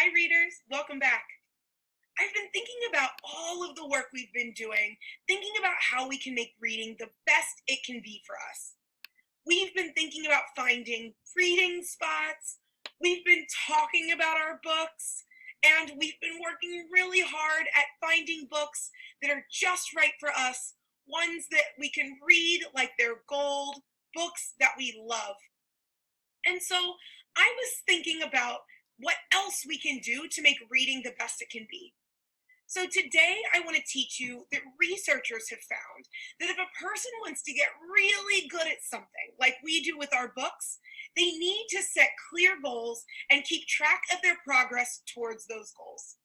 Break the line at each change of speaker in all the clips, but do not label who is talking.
Hi, readers. Welcome back. I've been thinking about all of the work we've been doing, thinking about how we can make reading the best it can be for us. We've been thinking about finding reading spots, we've been talking about our books, and we've been working really hard at finding books that are just right for us, ones that we can read like they're gold, books that we love. And so I was thinking about what else we can do to make reading the best it can be. So today I want to teach you that researchers have found that if a person wants to get really good at something, like we do with our books, they need to set clear goals and keep track of their progress towards those goals.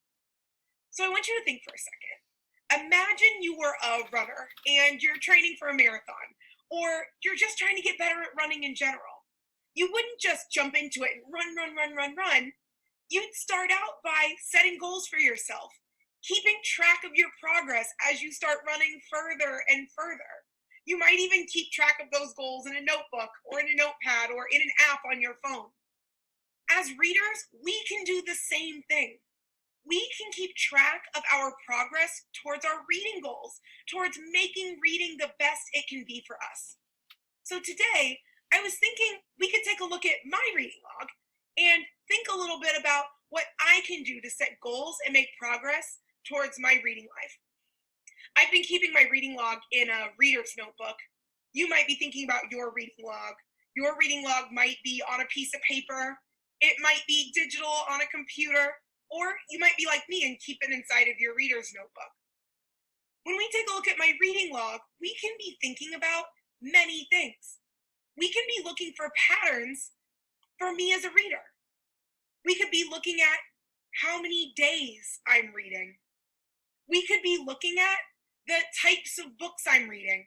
So I want you to think for a second. Imagine you were a runner and you're training for a marathon, or you're just trying to get better at running in general. You wouldn't just jump into it and run, run, run, run, run. You'd start out by setting goals for yourself, keeping track of your progress as you start running further and further. You might even keep track of those goals in a notebook or in a notepad or in an app on your phone. As readers, we can do the same thing. We can keep track of our progress towards our reading goals, towards making reading the best it can be for us. So today, I was thinking we could take a look at my reading log and think a little bit about what I can do to set goals and make progress towards my reading life. I've been keeping my reading log in a reader's notebook. You might be thinking about your reading log. Your reading log might be on a piece of paper, it might be digital on a computer, or you might be like me and keep it inside of your reader's notebook. When we take a look at my reading log, we can be thinking about many things. We can be looking for patterns for me as a reader. We could be looking at how many days I'm reading. We could be looking at the types of books I'm reading.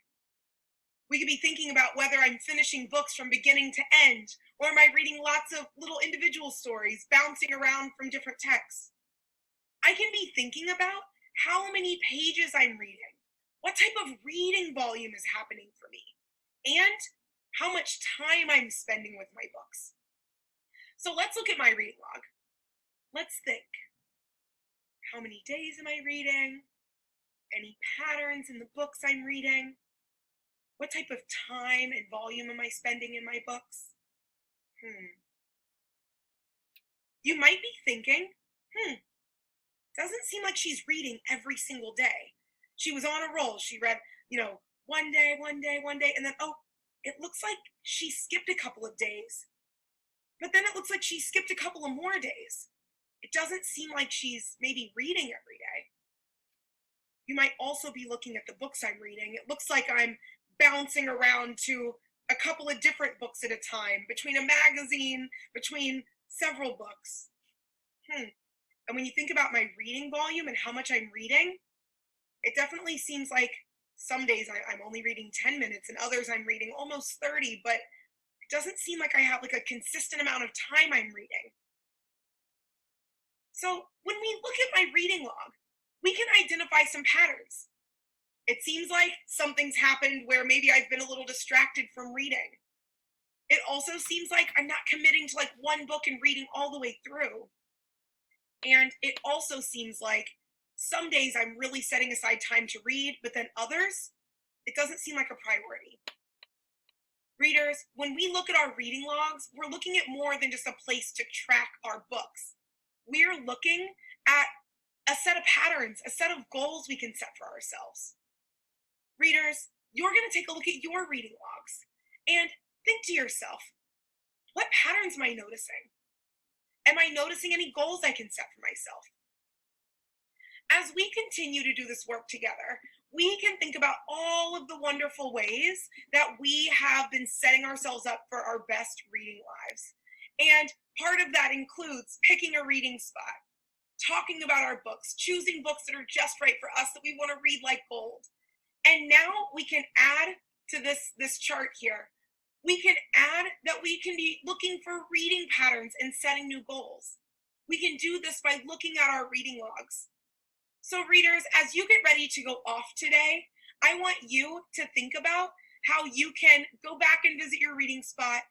We could be thinking about whether I'm finishing books from beginning to end, or am I reading lots of little individual stories bouncing around from different texts. I can be thinking about how many pages I'm reading, what type of reading volume is happening for me, and how much time I'm spending with my books. So let's look at my reading log. Let's think. How many days am I reading? Any patterns in the books I'm reading? What type of time and volume am I spending in my books? You might be thinking, doesn't seem like she's reading every single day. She was on a roll. She read, one day, one day, one day, and then, oh, it looks like she skipped a couple of days. But then it looks like she skipped a couple of more days. It doesn't seem like she's maybe reading every day. You might also be looking at the books I'm reading. It looks like I'm bouncing around to a couple of different books at a time, between a magazine, between several books. And when you think about my reading volume and how much I'm reading, it definitely seems like some days I'm only reading 10 minutes and others I'm reading almost 30, but it doesn't seem like I have like a consistent amount of time I'm reading. So when we look at my reading log, we can identify some patterns. It seems like something's happened where maybe I've been a little distracted from reading. It also seems like I'm not committing to like one book and reading all the way through. And it also seems like some days I'm really setting aside time to read, but then others, it doesn't seem like a priority. Readers, when we look at our reading logs, we're looking at more than just a place to track our books. We're looking at a set of patterns, a set of goals we can set for ourselves. Readers, you're going to take a look at your reading logs and think to yourself, what patterns am I noticing? Am I noticing any goals I can set for myself? As we continue to do this work together, we can think about all of the wonderful ways that we have been setting ourselves up for our best reading lives. And part of that includes picking a reading spot, talking about our books, choosing books that are just right for us that we want to read like gold. And now we can add to this chart here. We can add that we can be looking for reading patterns and setting new goals. We can do this by looking at our reading logs. So readers, as you get ready to go off today, I want you to think about how you can go back and visit your reading spot,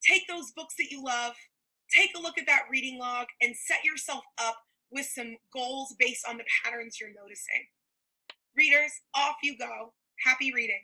take those books that you love, take a look at that reading log and set yourself up with some goals based on the patterns you're noticing. Readers, off you go. Happy reading.